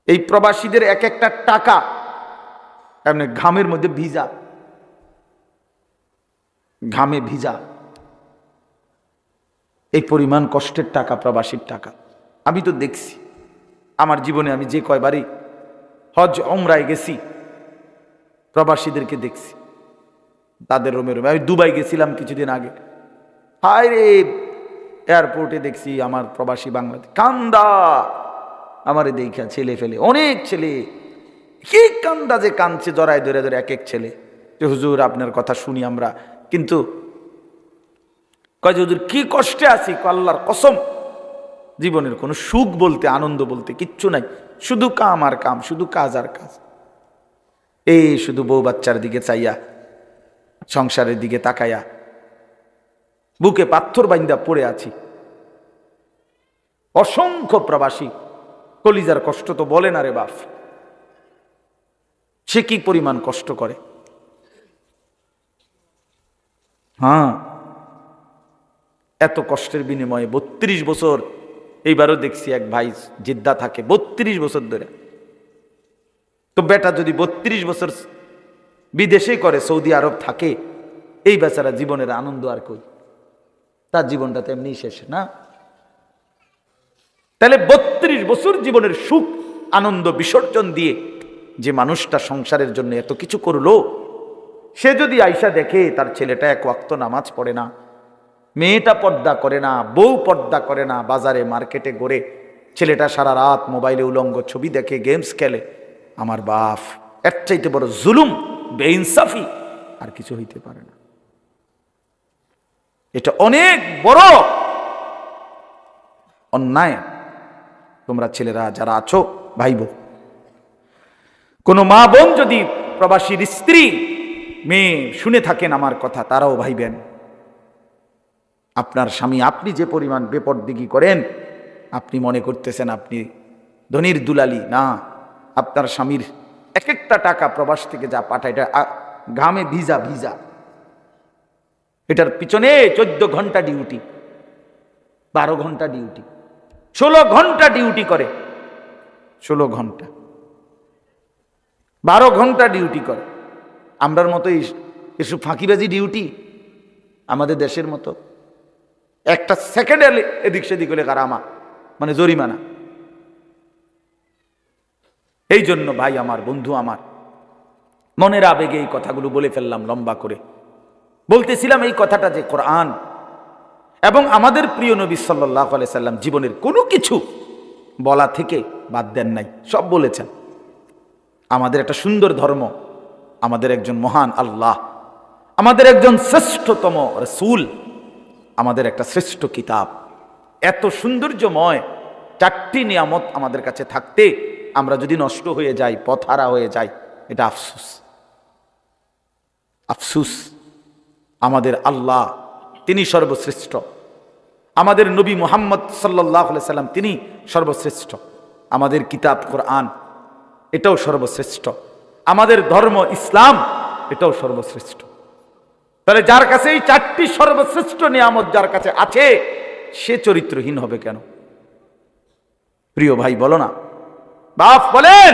এই প্রবাসীদের এক একটা টাকা এমনি ঘামের মধ্যে ভিজা, ঘামে ভিজা। এই পরিমাণ কষ্টের টাকা, প্রবাসীর টাকা। আমি তো দেখছি আমার জীবনে, আমি যে কয়বারই হজ উমরায় গেছি প্রবাসীদেরকে দেখছি, তাদের রোমে রোমে। আমি দুবাই গেছিলাম কিছুদিন আগে, হায় রে এয়ারপোর্টে দেখছি আমার প্রবাসী বাংলাদেশ কান্দা, আমারে দেখা ছেলে ফেলে, অনেক ছেলে কি কান্দা যে কাঁদছে জড়ায় ধরে ধরে এক এক ছেলে, যে হুজুর আপনার কথা শুনি আমরা, কিন্তু কয় যে হুজুর কি কষ্টে আছি, আল্লাহর কসম জীবনের কোনো সুখ বলতে, আনন্দ বলতে কিচ্ছু নাই, শুধু কাম আর কাম, শুধু কাজ আর কাজ। এই শুধু বউ বাচ্চার দিকে চাইয়া, সংসারের দিকে তাকাইয়া বুকে পাথর বাইন্দা পড়ে আছি। অসংখ্য প্রবাসী, কলিজার কষ্ট তো বলে না রে বাপ, সে কি পরিমাণ কষ্ট করে। হ্যাঁ, এত কষ্টের বিনিময়ে 32 বছর, এইবারও দেখছি এক ভাই জিদ্দা থাকে 32 বছর ধরে। তো বেটা যদি 32 বছর বিদেশে করে, সৌদি আরব থাকে, এই বেচারা জীবনের আনন্দ আর কই, তার জীবনটা তো এমনি শেষ না। তাহলে 32 বছর জীবনের সুখ আনন্দ বিসর্জন দিয়ে যে মানুষটা সংসারের জন্য এত কিছু করলো, সে যদি আয়সা দেখে তার ছেলেটা এক ওয়াক্ত নামাজ পড়ে না, মেয়েটা পর্দা করে না, বউ পর্দা করে না, বাজারে মার্কেটে ঘোরে, ছেলেটা সারা রাত মোবাইলে উলঙ্গ ছবি দেখে, গেমস খেলে, আমার বাপ, এর চাইতে বড় জুলুম, বেইনসাফি আর কিছু হইতে পারে না। এটা অনেক বড় অন্যায়। তোমরা ছেলেরা যারা আছো, ভাই বোন, কোন মা বোন যদি প্রবাসীর স্ত্রী মেয়ে শুনে থাকেন আমার কথা, তারাও ভাইবেন আপনার স্বামী, আপনি যে পরিমাণ বেপরদিগি করেন, আপনি মনে করতেছেন আপনি ধনির দুলালি, না, আপনার স্বামীর এক একটা টাকা প্রবাস থেকে যা পাঠায়, এটা ঘামে ভিজা ভিজা, এটার পিছনে 14 ঘন্টা ডিউটি, 12 ঘন্টা ডিউটি, 16 ঘন্টা ডিউটি করে, 16 ঘন্টা 12 ঘন্টা ডিউটি করে। আমরার মতো এসব ফাঁকিবাজি ডিউটি আমাদের দেশের মতো একটা সেকেন্ডে এদিক সেদিক হলে কারামা, মানে জরিমানা। এই জন্য ভাই আমার, বন্ধু আমার, মনের আবেগে এই কথাগুলো বলে ফেললাম লম্বা করে। বলতেছিলাম এই কথাটা যে কোরআন এবং আমাদের প্রিয় নবী সাল্লাল্লাহু আলাইহি সাল্লাম জীবনের কোনো কিছু বলা থেকে বাদ দেন নাই, সব বলেছেন। আমাদের একটা সুন্দর ধর্ম, আমাদের একজন মহান আল্লাহ, আমাদের একজন শ্রেষ্ঠতম রাসূল, আমাদের একটা শ্রেষ্ঠ কিতাব, এত সৌন্দর্যময় 4টি নিয়ামত আমাদের কাছে থাকতে আমরা যদি নষ্ট হয়ে যাই, পথহারা হয়ে যাই, এটা আফসোস। আফসোস। আমাদের আল্লাহ তিনি সর্বশ্রেষ্ঠ, আমাদের নবী মুহাম্মদ সাল্লাল্লাহু আলাইহি সাল্লাম তিনি সর্বশ্রেষ্ঠ, আমাদের কিতাব কোরআন এটাও সর্বশ্রেষ্ঠ, আমাদের ধর্ম ইসলাম এটাও সর্বশ্রেষ্ঠ। তাহলে যার কাছে এই 4টি সর্বশ্রেষ্ঠ নিয়ামত যার কাছে আছে, সে চরিত্রহীন হবে কেন? প্রিয় ভাই বলো না, বাপ বলেন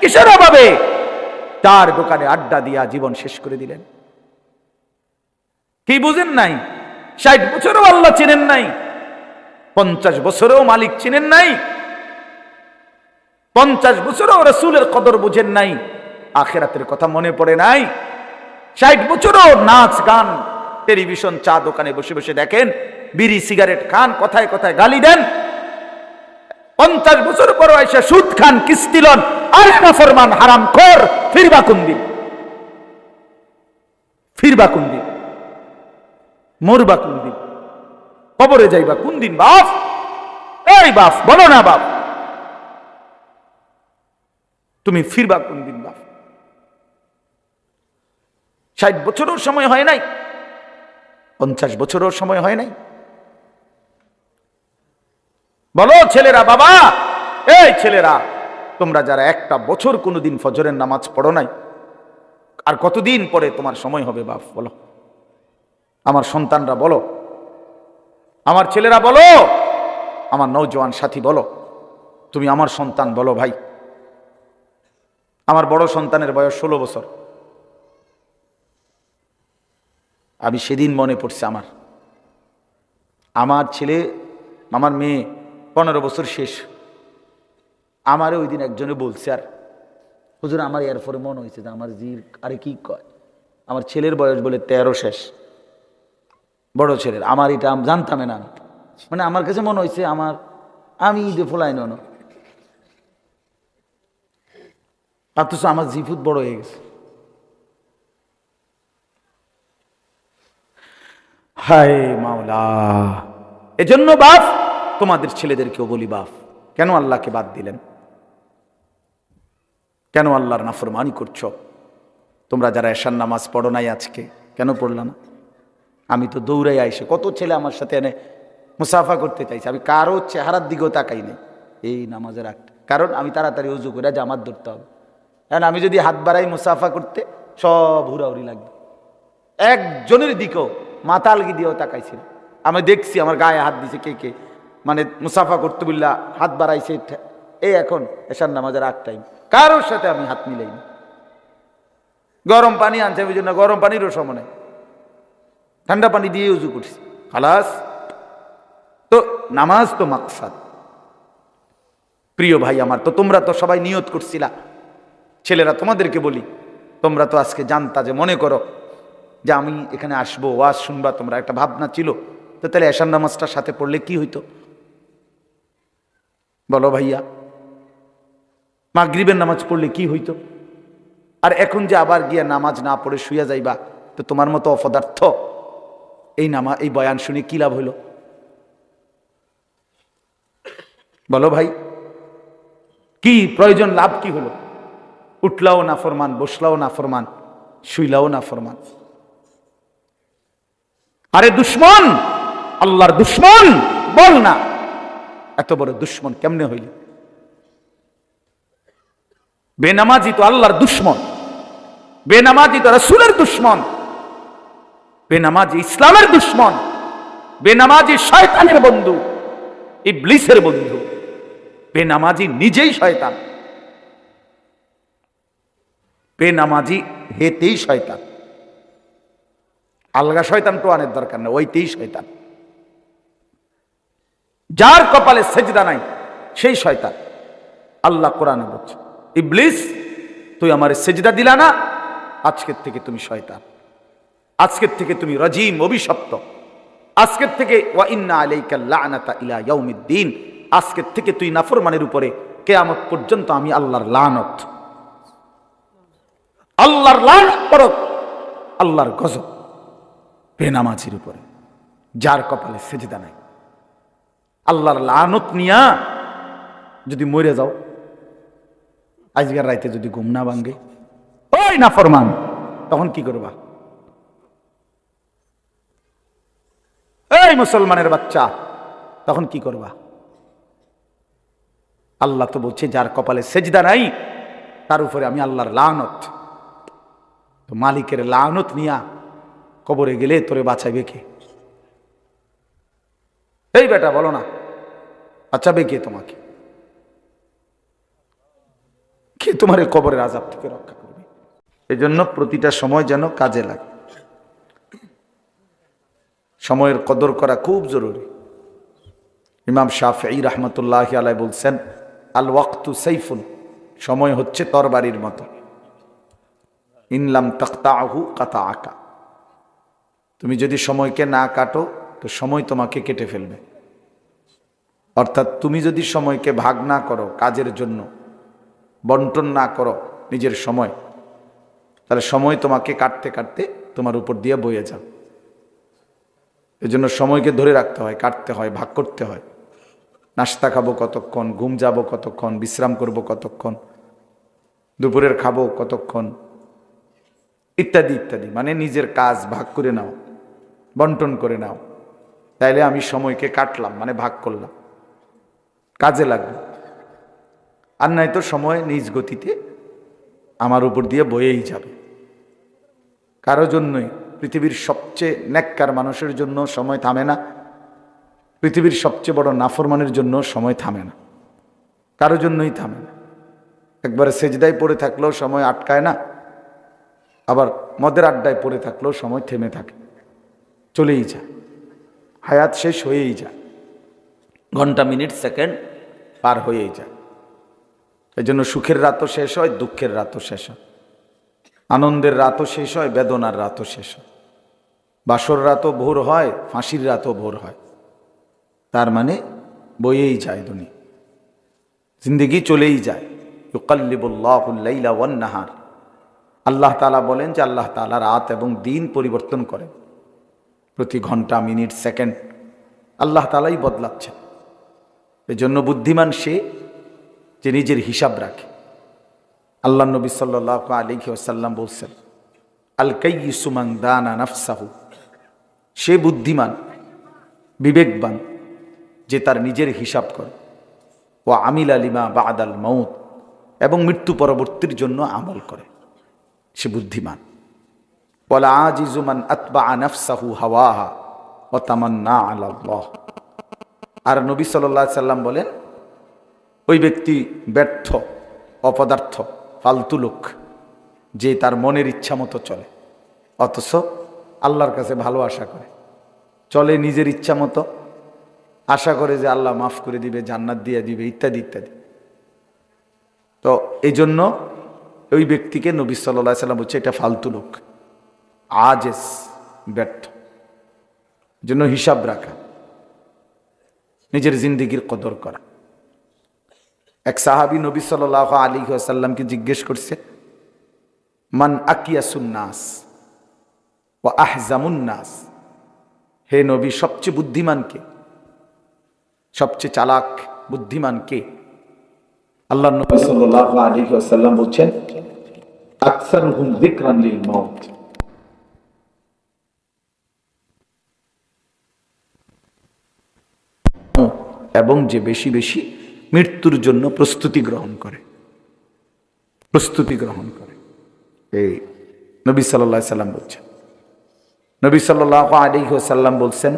কিসের অভাবে 4 দোকানে আড্ডা দিয়া জীবন শেষ করে দিলেন? কি বুঝেন নাই? 60 বছরও আল্লাহ চিনেন নাই, 50 বছরেও মালিক চিনেন নাই, 50 বছরেও রাসূলের কদর বুঝেন নাই, আখিরাতের কথা মনে পড়ে নাই, 60 বছরও নাচ গান টেলিভিশন চা দোকানে বসে বসে দেখেন, বিড়ি সিগারেট খান, কথায় কথায় গালি দেন, 50 বছর পরও এসে সুদ খান, কিস্তি লন, আর নাফরমান হারামখোর, ফিরবা কোন দিন? ফিরবা কোন দিন? মরবা কোন দিন? কবরে যাইবা কোন দিন বাপ? এই বাপ বলো না বাপ, তুমি ফিরবা কোন দিন বাপ? 60 বছরের সময় হয় নাই, 50 বছরের সময় হয় নাই। বলো ছেলেরা, বাবা, এই ছেলেরা, তোমরা যারা একটা বছর কোনোদিন ফজরের নামাজ পড়ো নাই, আর কতদিন পরে তোমার সময় হবে বাপ? বলো, আমার সন্তানরা বলো, আমার ছেলেরা বলো, আমার নওজোয়ান সাথী বলো, তুমি আমার সন্তান বলো, ভাই আমার বড় সন্তানের বয়স 16 বছর। আমি সেদিন মনে পড়ছে আমার ছেলে, আমার মেয়ে 15 বছর শেষ। আমারে ওই দিন একজনে বলছে, আর হুজুর আমার এরপরে মনে হয়েছে যে আমার জির আরে কি কয়, আমার ছেলের বয়স বলে 13 শেষ, বড় ছেলের। আমার এটা জানতাম না আমি, মানে আমার কাছে মনে হয়েছে আমি ঈদে ফোলাই নন, অথচ আমার জিফুত বড় হয়ে গেছে। হায় মাওলা, এজন্য বাপ তোমাদের ছেলেদেরকেও বলি, বাপ কেন আল্লাহকে বাদ দিলেন? কেন আল্লাহর নাফরমানি করছো? তোমরা যারা এশার নামাজ পড়ো নাই আজকে, কেন পড়লা না? আমি তো দৌড়াই আইসে, কত ছেলে আমার সাথে এনে মুসাফা করতে চাইছে, আমি কারো চেহারার দিকেও তাকাই নাই এই নামাজের আগ, কারণ আমি তাড়াতাড়ি উজু করে জামাত ধরতে হবে। কারণ আমি যদি হাত বাড়াই মুসাফা করতে, সব হুড়াহুড়ি লাগবে। একজনের দিকেও মাতালগি দিয়েও তাকাইছিল। আমি দেখছি আমার গায়ে হাত দিছে কে কে, মানে মুসাফা করতে বললা হাত বাড়াইছে। এই এখন এশার নামাজের আগ টাইম, কারোর সাথে আমি হাত মিলাইনি। গরম পানি আনছে, ওই জন্য গরম পানিরও সময় নেই, ঠান্ডা পানি দিয়ে উজু করছি, খালাস। তো নামাজ তো মাকসাদ। প্রিয় ভাই আমার, তো তোমরা তো সবাই নিয়ত করছিলা, ছেলেরা তোমাদেরকে বলি, তোমরা তো আজকে জানতা, যে মনে করো যে আমি এখানে আসবো, ওয়াজ শুনবা, তোমরা একটা ভাবনা ছিল, তো তাহলে এশার নামাজটার সাথে পড়লে কি হইতো বলো ভাইয়া? মাগরিবের নামাজ পড়লে কি হইতো? আর এখন যে আবার গিয়া নামাজ না পড়ে শুইয়া যাইবা, তো তোমার মতো অপদার্থ এই বয়ান শুনে কি লাভ হইল বলো ভাই? কি প্রয়োজন, লাভ কি হলো? উঠলাও না ফরমান, বসলাও না ফরমান, শুইলাও না ফরমান। আরে দুশ্মন, আল্লাহর দুশ্মন বল না, এত বড় দুশ্মন কেমনে হইল? বেনামাজি তো আল্লাহর দুশ্মন, বেনামাজি তো রাসূলের দুশ্মন, বেনামাজি ইসলামের দুশ্মন, বেনামাজি শয়তানের বন্ধু, ইবলিসের বন্ধু। বেনামাজি নিজেই শয়তান, বেনামাজি হেতেই শয়তান। আলগা শয়তান তো আনের দরকার না, ওইতেই শয়তান। যার কপালে সেজদা নাই সেই শয়তান। আল্লাহ কোরআনে বলছে, ইবলিস তুই আমারে সেজদা দিলা না, আজকের থেকে তুমি শয়তান, আজকের থেকে তুমি রাজিম, অভিশপ্ত, আজকের থেকে ওয়া ইন্না আলাইকা লানাতা ইলা ইয়াউমিদ্দিন, আজকের থেকে তুই নাফরমানের উপরে কিয়ামত পর্যন্ত আমি আল্লাহর লানত, আল্লাহর লানত পড়ক, আল্লাহর গজব বেনামাজির উপরে, যার কপালে সেজদা নাই। আল্লাহর লানত নিয়া যদি মরে যাও, আজকের রাইতে যদি ঘুম না ভাঙ্গে, ওই নাফরমান, তখন কি করবা? এই মুসলমানের বাচ্চা, তখন কি করবা? আল্লাহ তো বলছে যার কপালে সেজদা নাই তার উপরে আমি আল্লাহর লানত। তো মালিকের লানত নিয়া কবরে গেলে তোরে বাঁচাইবে কে? এই বেটা বলো না, বাঁচাবে কে তোমাকে? কে তোমার কবরের আযাব থেকে রক্ষা করবে? এই জন্য প্রতিটা সময় যেন কাজে লাগে, সময়ের কদর করা খুব জরুরি। ইমাম শাফিঈ রাহমাতুল্লাহি আলাইহি বলছেন, আল ওয়াক্তু সাইফুন, সময় হচ্ছে তরবারির মতো, ইনলাম তাকতাহু কাতাআকা, তুমি যদি সময়কে না কাটো তো সময় তোমাকে কেটে ফেলবে। অর্থাৎ তুমি যদি সময়কে ভাগ না করো, কাজের জন্য বন্টন না করো নিজের সময়, তাহলে সময় তোমাকে কাটতে কাটতে তোমার উপর দিয়ে বয়ে যাবে। এজন্য সময়কে ধরে রাখতে হয়, কাটতে হয়, ভাগ করতে হয়। নাস্তা খাবো কতক্ষণ, ঘুম যাব কতক্ষণ, বিশ্রাম করব কতক্ষণ, দুপুরের খাবো কতক্ষণ, ইত্যাদি ইত্যাদি। মানে নিজের কাজ ভাগ করে নাও, বন্টন করে নাও, তাইলে আমি সময়কে কাটলাম, মানে ভাগ করলাম, কাজে লাগবে। আর নাই তো সময় নিজ গতিতে আমার উপর দিয়ে বয়েই যাবে। কারো জন্যই, পৃথিবীর সবচেয়ে নেককার মানুষের জন্য সময় থামে না, পৃথিবীর সবচেয়ে বড় নাফরমানের জন্য সময় থামে না, কারো জন্যই থামে না। একবারে সেজদায় পড়ে থাকলেও সময় আটকায় না, আবার মদের আড্ডায় পড়ে থাকলেও সময় থেমে থাকে, চলেই যায়, হায়াত শেষ হয়েই যায়, ঘন্টা মিনিট সেকেন্ড পার হয়েই যায়। এই জন্য সুখের রাতও শেষ হয়, দুঃখের রাতও শেষ হয়, আনন্দের রাতও শেষ হয়, বেদনার রাতও শেষ হয়, বাসর রাতও ভোর হয়, ফাঁসির রাতও ভোর হয়। তার মানে বয়েই যায় দুনিয়া, জিন্দেগি চলেই যায়। ইউকাল্লিবুল্লাহুল লাইলা ওয়ান নাহার, আল্লাহ তাআলা বলেন যে আল্লাহ তাআলা রাত এবং দিন পরিবর্তন করেন, প্রতি ঘন্টা মিনিট সেকেন্ড আল্লাহ তাআলাই বদলাচ্ছেন। এই জন্য বুদ্ধিমান সে যে নিজের হিসাব রাখে। আল্লাহ নবী সাল্লাল্লাহু আলাইহি ওয়াসাল্লাম বলছেন, আল কাইয়িসু মান দানা নাফসাহু, সে বুদ্ধিমান বিবেকবান যে তার নিজের হিসাব করে, ওয়া আমিলা লিমা বাদাল মাউত, এবং মৃত্যু পরবর্তীর জন্য আমল করে, সে বুদ্ধিমান। ওয়ালা আজিজু মান আতবাআ নাফসাহু হাওয়াহা ওয়া তামান্না আলা আল্লাহ। আর নবী সাল্লাল্লাহু আলাইহি সাল্লাম বলেন, ওই ব্যক্তি ব্যর্থ, অপদার্থ, ফালতু লোক, যে তার মনের ইচ্ছা মতো চলে, অথচ আল্লাহর কাছে ভালো আশা করে, চলে নিজের ইচ্ছা মতো, আশা করে যে আল্লাহ মাফ করে দিবে, জান্নাত দিয়ে দিবে, ইত্যাদি ইত্যাদি। তো এই জন্য ওই ব্যক্তিকে নবী সাল্লাল্লাহু আলাইহি সাল্লাম বলছে এটা ফালতু লোক, আজেস, ব্যর্থ। জন্য হিসাব রাখা, নিজের জিন্দেগির কদর করা। এক সাহাবী নবী সাল্লাল্লাহু আলাইহি ওয়াসাল্লামকে জিজ্ঞেস করছে, মান আকিয়াসুন নাস ওয়া আহজামুন নাস, হে নবী সবচেয়ে বুদ্ধিমান কে, সবচেয়ে চালাক বুদ্ধিমান কে? আল্লাহ নবী সাল্লাল্লাহু আলাইহি ওয়াসাল্লাম বলছেন, আকসারুহুম যিকরান লিল মাউত, এবং যে বেশি বেশি মৃত্যুর জন্য প্রস্তুতি গ্রহণ করে, প্রস্তুতি গ্রহণ করে। এই নবী সাল্লাল্লাহু আলাইহি সাল্লাম বলছেন। নবী সাল্লাল্লাহু আলাইহি ওয়াসাল্লাম বলছেন,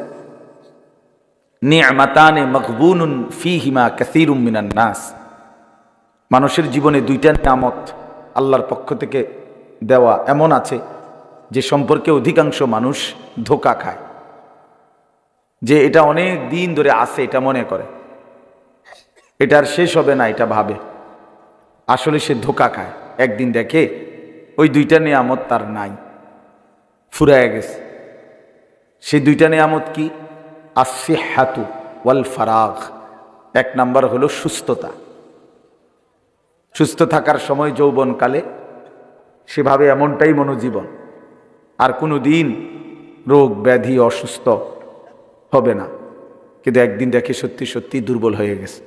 নি'মাতানে মাগবুনুন ফীহিমা কাসীরুম মিনান নাস, মানুষের জীবনে দুইটা নিয়ামত আল্লাহর পক্ষ থেকে দেওয়া এমন আছে যে সম্পর্কে অধিকাংশ মানুষ ধোঁকা খায়, যে এটা অনেক দিন ধরে আছে, এটা মনে করে এটার শেষ হবে না, এটা ভাবে, আসলে সে ধোঁকা খায়। একদিন দেখে ওই দুইটা নিয়ামত তার নাই, ফুরায় গেছে। সেই দুইটা নিয়ামত কি? আসিহাতু ওয়াল ফারাগ। এক নাম্বার হলো সুস্থতা। সুস্থ থাকার সময় যৌবনকালে সেভাবে এমনটাই মনোজীবন, আর কোনো দিন রোগ ব্যাধি অসুস্থ হবে না। কিন্তু একদিন দেখে সত্যি সত্যি দুর্বল হয়ে গেছে,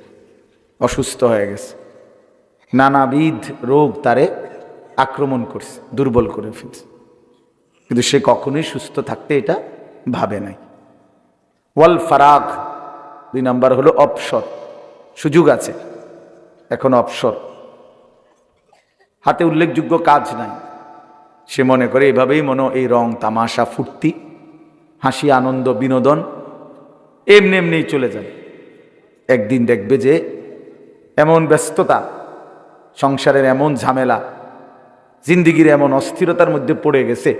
অসুস্থ হয়ে গেছে, নানাবিধ রোগ তারে আক্রমণ করছে, দুর্বল করে ফেলছে, কিন্তু সে কখনোই সুস্থ থাকতে এটা ভাবে নাই। ওয়াল ফারাগ, দুই নাম্বার হলো অবসর। সুযোগ আছে, এখন অবসর, হাতে উল্লেখযোগ্য কাজ নাই, সে মনে করে এভাবেই এই রং তামাশা ফুর্তি হাসি আনন্দ বিনোদন এমনি এমনিই চলে যাবে। একদিন দেখবে যে এমন ব্যস্ততা, সংসারের এমন ঝামেলা, জিন্দিগির এমন অস্থিরতার মধ্যে পড়ে গেছে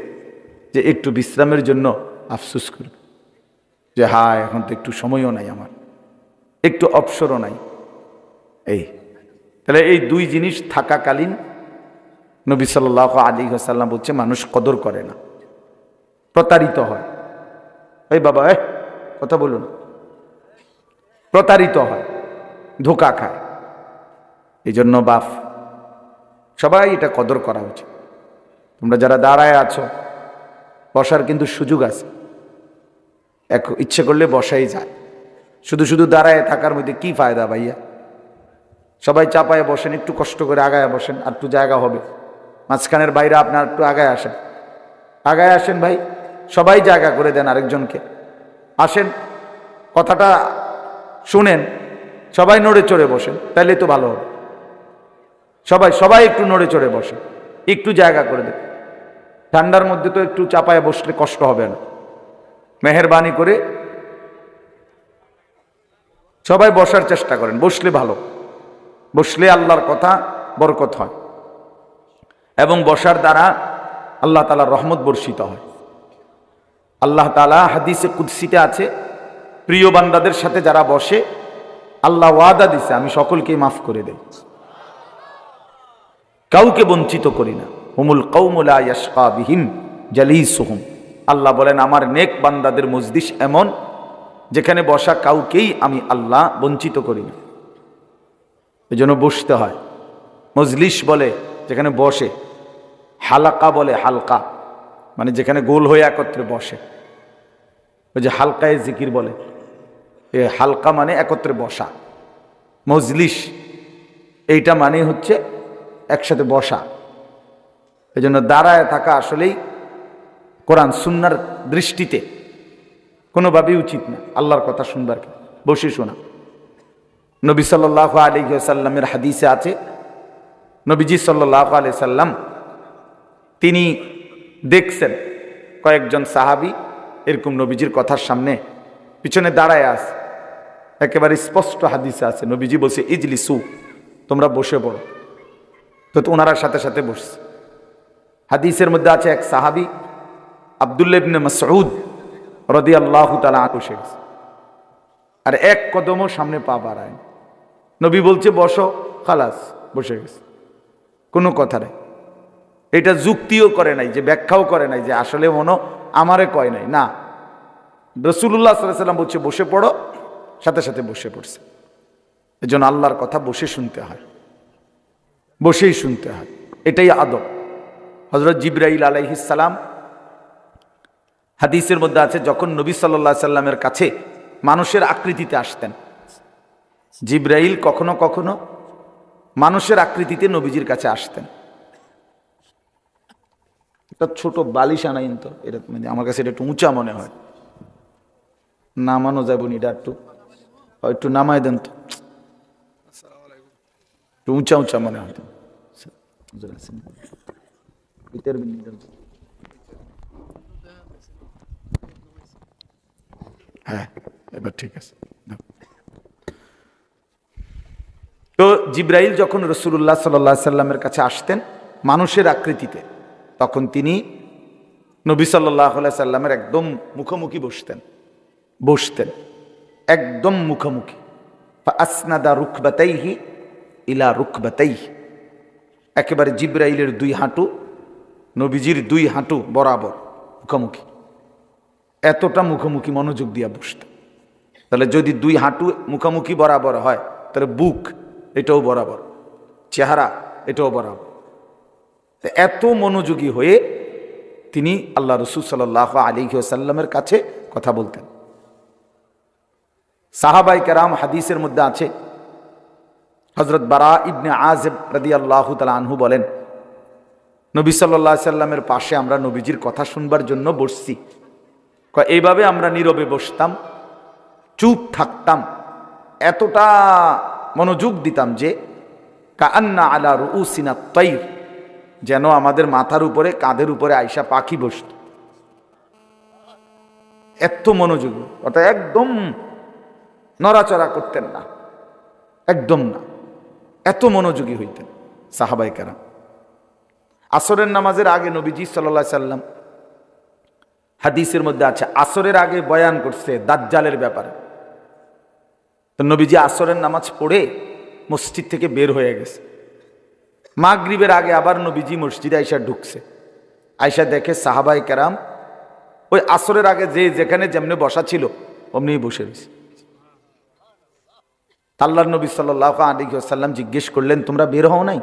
যে একটু বিশ্রামের জন্য আফসোস করবে যে হায়, এখন তো একটু সময়ও নাই আমার, একটু অবসরও নাই। তাহলে এই দুই জিনিস থাকাকালীন নবী সাল্লাল্লাহু আলাইহি ওয়াসাল্লাম বলছে মানুষ কদর করে না, প্রতারিত হয়। এই বাবা কথা বলুন, প্রতারিত হয়, ধোঁকা খায়। এই জন্য বাপ সবাই এটা কদর করা উচিত। তোমরা যারা দাঁড়ায় আছো, বসার কিন্তু সুযোগ আছে, ইচ্ছে করলে বসাই যায়। শুধু শুধু দাঁড়ায় থাকার মধ্যে কি ফায়দা ভাইয়া? সবাই চাপায় বসেন, একটু কষ্ট করে আগায় বসেন, আর একটু জায়গা হবে। মাঝখানের বাইরে আপনার একটু আগায় আসেন, আগায় আসেন ভাই, সবাই জায়গা করে দেন আরেকজনকে। আসেন, কথাটা শুনেন, সবাই নড়ে চড়ে বসেন, তাইলে তো ভালো হবে। সবাই সবাই একটু নড়ে চড়ে বসেন, একটু জায়গা করে দেন। ঠান্ডার মধ্যে তো একটু চাপায় বসলে কষ্ট হবে না। মেহেরবানি করে সবাই বসার চেষ্টা করেন, বসলে ভালো। বসলে আল্লাহর কথা বরকত হয় এবং বসার দ্বারা আল্লাহ তাআলার রহমত বর্ষিত হয়। আল্লাহ তাআলা হাদিসে কুদসিতে আছে, প্রিয় বান্দাদের সাথে যারা বসে আল্লাহ ওয়াদা দিছে আমি সকলকেই মাফ করে দেব, কাউকে বঞ্চিত করি না। হুমুল কওমু লা ইয়াশকা বিহিম জালিসুহুম, আল্লাহ বলেন আমার নেক বান্দাদের মজলিস এমন যেখানে বসা কাউকেই আমি আল্লাহ বঞ্চিত করি না। এজন্য বসতে হয়। মজলিস বলে যেখানে বসে, হালাকা বলে হালকা, মানে যেখানে গোল হয়ে একত্রে বসে। ওই যে হালকায় জিকির বলে, এ হালকা মানে একত্রে বসা। মজলিস এইটা মানে হচ্ছে একসাথে বসা। এই জন্য দাঁড়ায় থাকা আসলেই কোরআন সুন্নাহর দৃষ্টিতে কোনোভাবেই উচিত না। আল্লাহর কথা শুনবার বসে শোনা। নবী সাল্লাল্লাহু আলাইহি ওয়াসাল্লামের হাদিসে আছে, নবীজি সাল্লাল্লাহু আলাইহি সাল্লাম তিনি দেখছেন কয়েকজন সাহাবী এরকম নবীজির কথার সামনে পিছনে দাঁড়ায় আছে। একেবারে স্পষ্ট হাদিসে আছে, নবীজি বলছে ইজলিসু, তোমরা বসে পড়ো। তো ওনারা সাথে সাথে বসছে। হাদিসের মধ্যে আছে এক সাহাবী আব্দুল্লাহ ইবনে মাসউদ রাদিয়াল্লাহু তাআলা আনহু বসে গেছে, আর এক কদমও সামনে পা বাড়ায়। নবী বলছে বসো, খালাস, বসে গেছে, কোনো কথা নেই। এটা যুক্তিও করে নাই, যে ব্যাখ্যাও করে নাই যে আসলে মনো আমারে কয় নাই, না, রাসূলুল্লাহ সাল্লাল্লাহু আলাইহি ওয়াসাল্লাম বলছে বসে পড়ো, সাথে সাথে বসে পড়ছে। এজন্য আল্লাহর কথা বসে শুনতে হয়, বসেই শুনতে হয়, এটাই আদব। হযরত জিবরাইল আলাইহিস সালাম হাদিসের মধ্যে আছে যখন নবী সাল্লাল্লাহু আলাইহি সাল্লামের কাছে মানুষের আকৃতিতে আসতেন, জিবরাইল কখনো কখনো মানুষের আকৃতিতে নবীজির কাছে আসতেন। একটা ছোট বালিশ আনাইন তো, এটা আমার কাছে এটা একটু উঁচা মনে হয়, নামানো যাবে না, এটা একটু নামায় দেন তো, একটু উঁচা উঁচা মনে হয়। হ্যাঁ, এবার ঠিক আছে। তো জিবরাইল যখন রাসূলুল্লাহ সাল্লাল্লাহু আলাইহি সাল্লামের কাছে আসতেন মানুষের আকৃতিতে, তখন তিনি নবী সাল্লাল্লাহু আলাইহি সাল্লামের একদম মুখোমুখি বসতেন একদম মুখোমুখি। ফাসনাদা রুকবাতাইহি ইলা রুকবাতাইহি, একেবারে জিবরাইলের দুই হাঁটু নবীজির দুই হাঁটু বরাবর মুখোমুখি, এতটা মুখোমুখি মনোযোগ দিয়া বসতেন। তাহলে যদি দুই হাঁটু মুখোমুখি বরাবর হয় তাহলে বুক এটাও বরাবর, চেহারা এটাও বরাবর। এত মনোযোগী হয়ে তিনি আল্লাহ রাসূল সাল্লাল্লাহু আলাইহি ওয়াসাল্লামের কাছে কথা বলতেন। সাহাবায়ে কেরাম হাদিসের মধ্যে আছে, হযরত বারা ইবনে আযিব রাদিয়াল্লাহু তাআলা আনহু বলেন, নবী সাল্লাল্লাহু আলাইহি সাল্লামের পাশে আমরা নবীজির কথা শুনবার জন্য বসছি। এইভাবে আমরা নীরবে বসতাম, চুপ থাকতাম, এতটা মনোযোগ দিতাম যে কাআন্না আলা রুউসিনা তাইর, যেন আমাদের মাথার উপরে কাঁধের উপরে আয়সা পাখি বসত। এত মনোযোগী, অর্থাৎ একদম নড়াচড়া করতেন না, একদম না, এত মনোযোগী হইতেন সাহাবায়ে কেরাম। আসরের নামাজের আগে নবীজি সাল্লাল্লাহু আলাইহি সাল্লাম হাদিসের মধ্যে আছে আসরের আগে বয়ান করছে দাজ্জালের ব্যাপারে। তো নবীজি আসরের নামাজ পড়ে মসজিদ থেকে বের হয়ে গেছে। মাগরিবের আগে আবার নবীজি মসজিদে আয়েশা ঢুকছে, আয়েশা দেখে সাহাবায়ে কেরাম ওই আসরের আগে যে যেখানে যেমনে বসা ছিল অমনি বসে রয়েছে। আল্লাহর নবী সাল্লাল্লাহু আলাইহি ওয়াসাল্লাম জিজ্ঞেস করলেন, তোমরা বের হও নাই?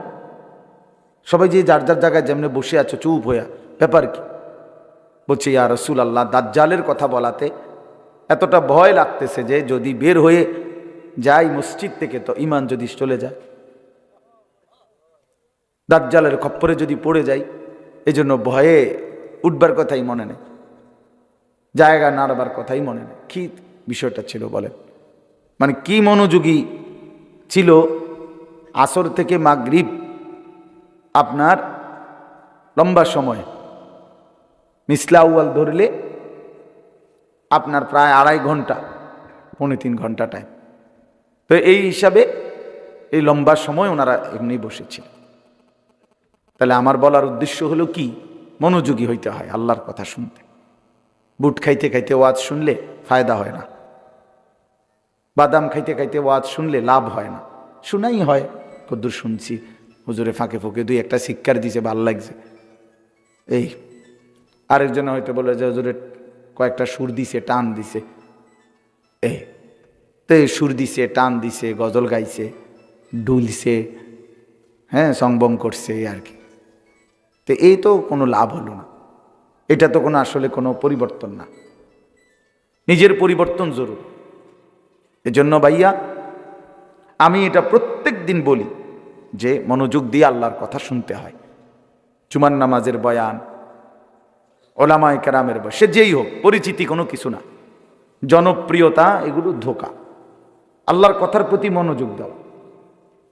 সবাই যে যার যার জায়গায় যেমনে বসে আছো চুপ হইয়া, ব্যাপার কি? বলছে, ইয়া রাসূলুল্লাহ, দাজ্জালের কথা বলাতে এতটা ভয় লাগতেছে যে যদি বের হয়ে যাই মসজিদ থেকে তো ঈমান যদি চলে যায়, দাজ্জালের খপ্পরে যদি পড়ে যাই, এজন্য ভয়ে উঠবার কথাই মনে নেই, জায়গা নাড়বার কথাই মনে নেই। কি বিষয়টা ছিল বলেন? মানে কি মনোযোগী ছিল। আসর থেকে মাগরিব আপনার লম্বা সময়, মিসলা আউয়াল ধরলে আপনার প্রায় 2.5 ঘন্টা, 3.25 ঘন্টা টাইম। তো এই হিসাবে এই লম্বা সময় ওনারা এমনি বসেছিলেন। তাহলে আমার বলার উদ্দেশ্য হলো কি, মনোযোগী হইতে হয় আল্লাহর কথা শুনতে। বুট খাইতে খাইতে ওয়াজ শুনলে ফায়দা হয় না, বাদাম খাইতে খাইতে ওয়াজ শুনলে লাভ হয় না। শুনাই হয়, কদ্দূর শুনছি, হুজুরে ফাঁকে ফুঁকে দুই একটা শিক্ষার দিছে, ভাল লাগছে। এই আরেকজন হয়তো বলে যে হুজুরে কয়েকটা সুর দিছে, টান দিছে, এই তো সুর দিছে, টান দিছে, গজল গাইছে, ডুলছে, হ্যাঁ সংবং করছে, এই আর কি। তো এই তো কোনো লাভ হলো না, এটা তো কোনো আসলে কোনো পরিবর্তন না। নিজের পরিবর্তন জরুরি। এজন্য ভাইয়া আমি এটা প্রত্যেক দিন বলি যে মনোযোগ দিয়ে আল্লাহর কথা শুনতে হয়। জুমার নামাজের বয়ান, ওলামায়ে কেরামের বয়ান, সে যেই হোক, পরিচিতি কোনো কিছু না, জনপ্রিয়তা এগুলো ধোঁকা। আল্লাহর কথার প্রতি মনোযোগ দাও,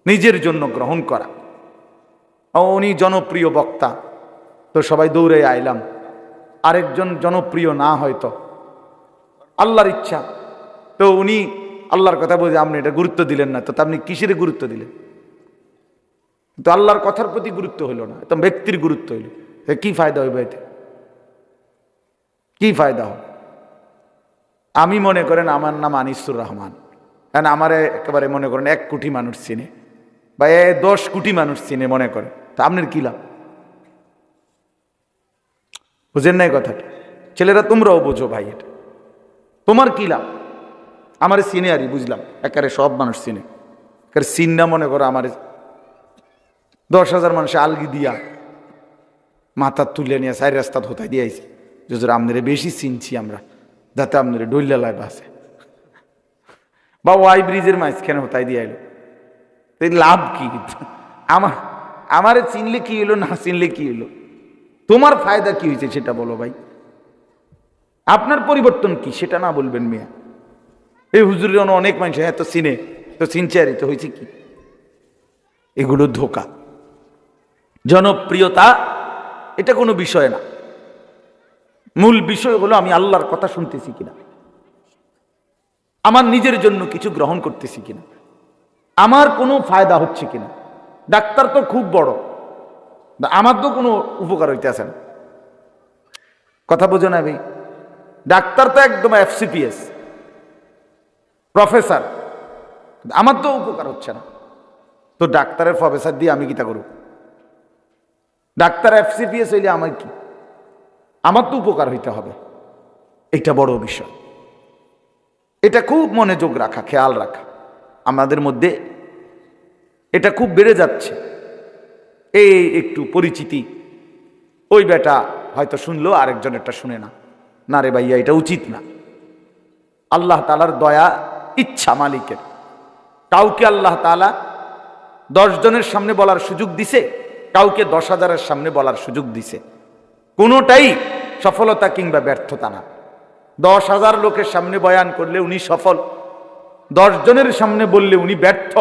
নিজের জন্য গ্রহণ করা। উনি জনপ্রিয় বক্তা, তো সবাই দৌড়ে আইলাম। আরেকজন জনপ্রিয় না হয়তো, আল্লাহর ইচ্ছা, তো উনি আল্লাহর কথা বলছে, আপনি এটা গুরুত্ব দিলেন না, তো আপনি কিসের গুরুত্ব দিলেন? তো আল্লাহর কথার প্রতি গুরুত্ব হইল না, তো ব্যক্তির গুরুত্ব হইল। কি ফায়দা হইবে এতে? কি ফায়দা হবে? আমি মনে করেন আমার নাম আনিসুর রহমান, কারণ আমারে একেবারে মনে করেন 1 কোটি মানুষ চিনে, বা 10 কোটি মানুষ চিনে মনে করেন, তা আপনার কি লাভ? বুঝেন নাই কথাটা? ছেলেরা তোমরাও বোঝো ভাই, এটা তোমার কি লাভ? আমার চিনে আরই, বুঝলাম, একেবারে সব মানুষ চিনে, একেবারে চিন না মনে করো আমার 10,000 মানুষ আলগি দিয়া মাথা তুলে নিয়ে 4 রাস্তা ধোতাই দিয়েছি, যদি আপনারে বেশি চিনছি আমরা, যাতে আপনারে ডইলালায় বাসে বা ওয়াই ব্রিজের মাঝখানে হতাই দিয়ে এলো, লাভ কি? আমারে চিনলে কি হলো, না চিনলে কি হলো? তোমার ফায়দা কি হয়েছে সেটা বলো ভাই। আপনার পরিবর্তন কি সেটা না বলবেন মিয়া। এই হুজুরের অনেক মানুষ হ্যাঁ তো চিনে, তো সিনচারি তো হয়েছে কি? এগুলো ধোঁকা। জনপ্রিয়তা এটা কোনো বিষয় না, মূল বিষয় হলো আমি আল্লাহর কথা শুনতেছি কিনা, আমার নিজের জন্য কিছু গ্রহণ করতেছি কিনা, আমার কোনো ফায়দা হচ্ছে কিনা। ডাক্তার তো খুব বড়, আমার তো কোনো উপকার হইতেছে না, কথা বোঝো না ভাই? ডাক্তার তো একদম FCPS প্রফেসর, আমার তো উপকার হচ্ছে না, তো ডাক্তারের প্রফেসর দিয়ে আমি কি তা করব? ডাক্তার FCPS হইলে আমার কি? আমার তো উপকার হইতে হবে, এটা বড় বিষয়। এটা খুব মনোযোগ রাখা, খেয়াল রাখা। আমাদের মধ্যে এটা খুব বেড়ে যাচ্ছে, এই একটু পরিচিতি, ওই বেটা হয়তো শুনলো, আরেকজনেরটা শুনে না, না রে ভাইয়া এটা উচিত না। আল্লাহ তাআলার দয়া, ইচ্ছা মালিকের। কাউকে আল্লাহ তাআলা 10 জনের সামনে বলার সুযোগ দিছে, কাউকে 10,000-এর সামনে বলার সুযোগ দিছে। কোনোটাই সফলতা কিংবা ব্যর্থতা না। 10,000 লোকের সামনে বয়ান করলে উনি সফল, 10 জনের সামনে বললে উনি ব্যর্থ,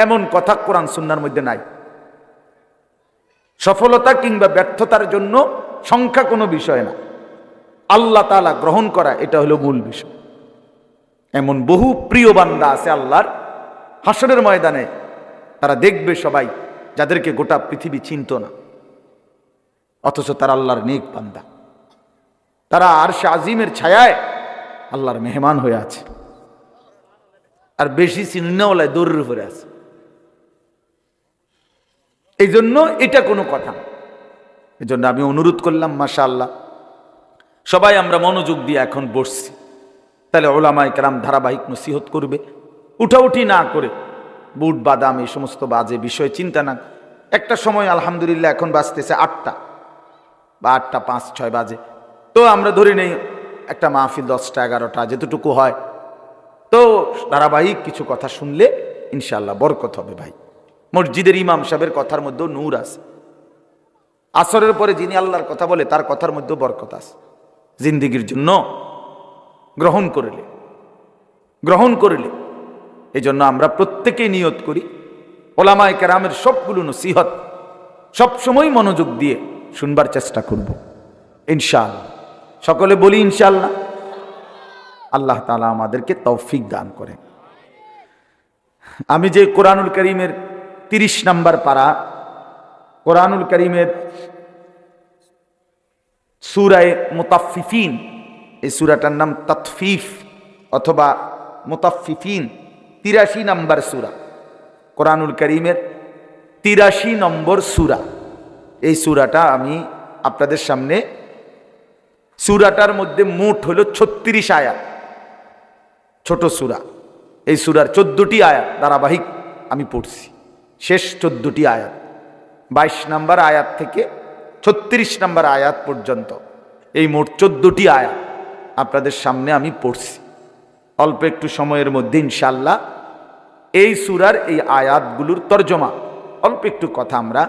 এমন কথা কোরআন সুন্নাহর মধ্যে নাই। সফলতা কিংবা ব্যর্থতার জন্য সংখ্যা কোনো বিষয় না, আল্লাহ তাআলা গ্রহণ করা এটা হলো মূল বিষয়। এমন বহু প্রিয় বান্দা আছে আল্লাহর, হাসরের ময়দানে তারা দেখবে সবাই, যাদেরকে গোটা পৃথিবী চিনত না, অথচ তারা আল্লাহর নেক বান্দা, তারা আরশে আজিমের ছায়ায় আল্লাহর মেহমান হয়ে আছে, আর বেশি চিন্নাওয়ালায় দৌড়ের উপরে আছে। এই জন্য এটা কোনো কথা না। এই জন্য আমি অনুরোধ করলাম, মাশাআল্লাহ সবাই আমরা মনোযোগ দিয়ে এখন বসছি, তাহলে ওলামায়ে কেরাম ধারাবাহিক নসিহত করবে, উঠাউঠি না করে বুট বাদাম এই সমস্ত বাজে বিষয় চিন্তা না। একটা সময় আলহামদুলিল্লাহ এখন বাজতেছে 8টা বা 8টা 5-6 বাজে, তো আমরা ধরে নেই একটা মাহফিল 10টা 11টা যেতটুকু হয়, তো ধারাবাহিক কিছু কথা শুনলে ইনশাআল্লাহ বরকত হবে ভাই। মসজিদের ইমাম সাহেবের কথার মধ্যেও নূর আছে, আসরের পরে যিনি আল্লাহর কথা বলে তার কথার মধ্যেও বরকত আছে। জিন্দেগির জন্য গ্রহণ করলে এই জন্য আমরা প্রত্যেকেই নিয়ত করি, ওলামায়ে কেরামের সবগুলো নসিহত সবসময় মনোযোগ দিয়ে শুনবার চেষ্টা করব ইনশাআল্লাহ। সকলে বলি ইনশাআল্লাহ। আল্লাহ তাআলা আমাদেরকে তৌফিক দান করেন। আমি যে কোরআনুল কারীমের 30 নম্বর পারা কোরআনুল কারীমের সূরা মুতাফফিফিন, এই সূরাটার নাম তাতফিফ অথবা মুতাফফিফিন, 83 নম্বর সূরা, কোরআনুল কারীমের 83 নম্বর সূরা। এই সূরাটা আমি আপনাদের সামনে, সূরাটার মধ্যে মোট হলো 36 আয়াত, ছোট সূরা। এই সূরার 14টি আয়াত ধারাবাহিক আমি পড়ছি, শেষ 14টি আয়াত 22 নম্বর আয়াত থেকে 36 নম্বর আয়াত পর্যন্ত এই মোট 14টি আয়াত আপনাদের সামনে আমি পড়ছি। অল্প একটু সময়ের মধ্যে ইনশাআল্লাহ এই সূরার এই আয়াতগুলোর তরজমা অল্প একটু কথা আমরা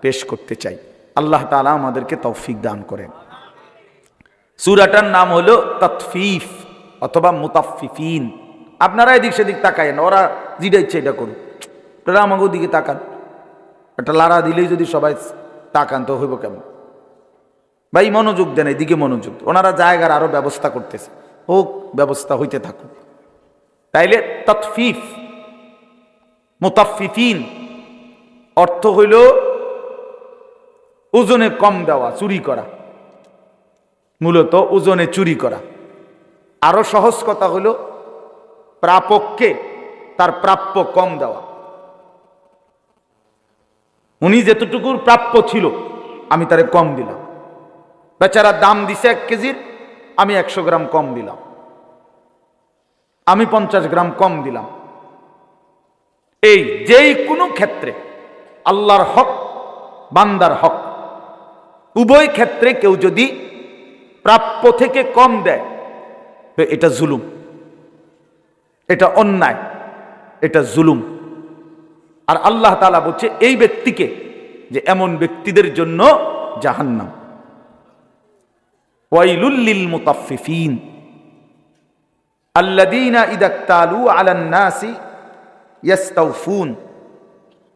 পেশ করতে চাই। আল্লাহ তাআলা আমাদেরকে তৌফিক দান করেন। সূরাটার নাম হলো তাতফিফ অথবা মুতাফফিফিন। আপনারা এদিক সেদিক তাকায়েন, ওরা যেটা ইচ্ছে এটা করুন, আপনারা আমাকে দিকে তাকান। একটা লাড়া দিলেই যদি সবাই তাকান তো হইব কেমন? ভাই মনোযোগ দেন, এদিকে মনোযোগ। ওনারা জায়গার আরো ব্যবস্থা করতেছে, হোক, ব্যবস্থা হইতে থাকুক। তাইলে তাতফিফ মুতাফফিফিন অর্থ হইল ওজনে কম দেওয়া, চুরি করা, মূলত ওজনে চুরি করা। আরো সহজ কথা হলো প্রাপককে তার প্রাপ্য কম দেওয়া। উনি যেতটুকুর প্রাপ্য ছিল আমি তারে কম দিলাম। বেচারা দাম দিছে 1 কেজির, আমি 100 গ্রাম কম দিলাম, আমি 50 গ্রাম কম দিলাম। এই যেই কোনো ক্ষেত্রে আল্লাহর হক, বান্দার হক, উভয় ক্ষেত্রে কেউ যদি প্রাপ্য থেকে কম দেয় তো এটা জুলুম, এটা অন্যায়, এটা জুলুম। আর আল্লাহ তাআলা বলছে এই ব্যক্তিকে, যে এমন ব্যক্তিদের জন্য জাহান্নাম। ওয়াইলুল লিল মুতাফফিফিন আল্লাযীনা ইযা ইক্তালু আলান নাসি ইয়াস্তাওফুন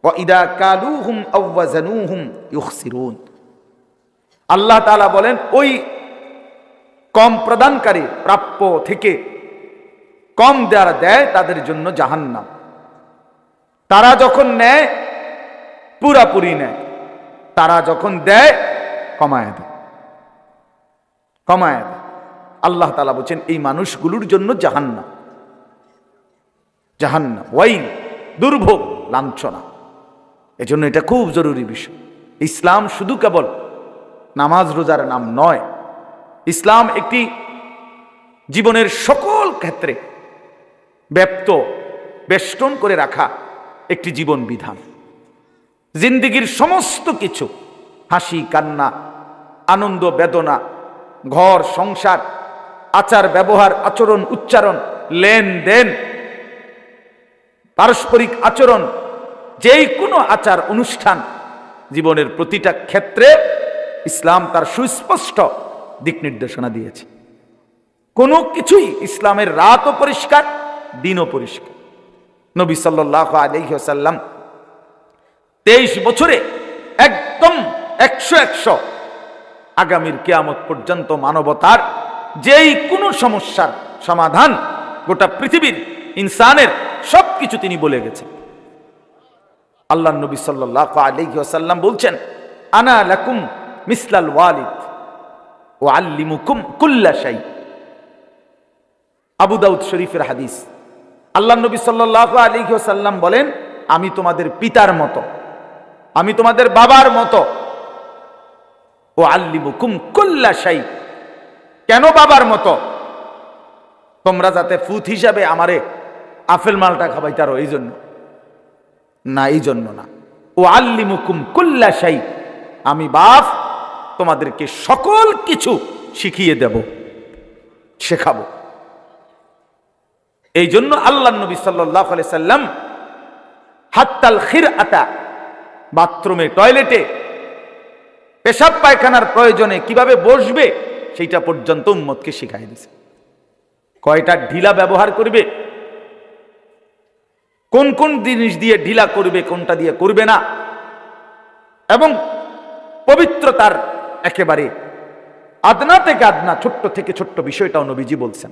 ওয়া ইযা কালুহুম আও ওয়াজানুহুম ইউখসিরুন। আল্লাহ তাআলা বলেন ওই কম প্রদানকারী, প্রাপ্য থেকে কম দেয় তাদের জন্য জাহান্নাম। তারা যখন নেয় পুরাপুরি নেয়, তারা যখন দেয় কমায় দেয়, কমায় দেয়। আল্লাহ তাআলা বলছেন এই মানুষগুলোর জন্য জাহান্নাম, জাহান্নাম, ওয়াইল, দুর্ভোগ, লাঞ্ছনা। এজন্য এটা খুব জরুরি বিষয়। ইসলাম শুধু কেবল নামাজ রোজার নাম নয়, ইসলাম একটি জীবনের সকল ক্ষেত্রে ব্যাপ্ত, বেষ্টন করে রাখা একটি জীবন বিধান। জিন্দেগির সমস্ত কিছু, হাসি কান্না, আনন্দ বেদনা, ঘর সংসার, আচার ব্যবহার, আচরণ উচ্চারণ, লেনদেন, পারস্পরিক আচরণ, যেই কোনো আচার অনুষ্ঠান, জীবনের প্রতিটা ক্ষেত্রে ইসলাম তার সুস্পষ্ট দিক নির্দেশনা দিয়েছে। কোনো কিছুই, ইসলামের রাতও পরিষ্কার, দিনও পরিষ্কার। নবী সাল্লাল্লাহু আলাইহি ওয়াসাল্লাম 23 বছরে একদম 100 আগামীর কিয়ামত পর্যন্ত মানবতার যেই কোনো সমস্যার সমাধান, গোটা পৃথিবীর ইনসানের সবকিছু তিনি বলে গেছেন। আল্লাহ নবী সাল্লাল্লাহু আলাইহি ওয়াসাল্লাম বলছেন, আনা লাকুম মিসলাল ওয়ালিদ ওয়া আল্লিমুকুম কুল্লা শাই। আবু দাউদ শরীফের হাদিস। আল্লাহ নবী সাল্লাল্লাহু আলাইহি ওয়াসাল্লাম বলেন, আমি তোমাদের পিতার মতো, আমি তোমাদের বাবার মতো। ও আল্লিমুকুম কুল্লা শাই। কেন বাবার মতো? তোমরা যাতে ফুত হিসাবে আমারে আপেল মালটা খাবাইতারো, এই জন্য না, এই জন্য না। ও আল্লিমুকুম কুল্লা শাই, আমি বাপ তোমাদেরকে সকল কিছু শিখিয়ে দেব, শেখাবো। এই জন্য আল্লাহ নবী সাল্লাল্লাহু আলাইহি সাল্লাম হাত্তাল খিরআতা, বাথরুমে, টয়লেটে, পেশাব পায়খানার প্রয়োজনে কিভাবে বসবে সেইটা পর্যন্ত উম্মতকে শিখাই দিয়েছে। কয়টা ঢিলা ব্যবহার করবে, কোন কোন জিনিস দিয়ে ঢিলা করবে, কোনটা দিয়ে করবে না, এবং পবিত্রতার একেবারে আদনা থেকে আদনা, ছোট্ট থেকে ছোট্ট বিষয়টাও নবীজি বলছেন।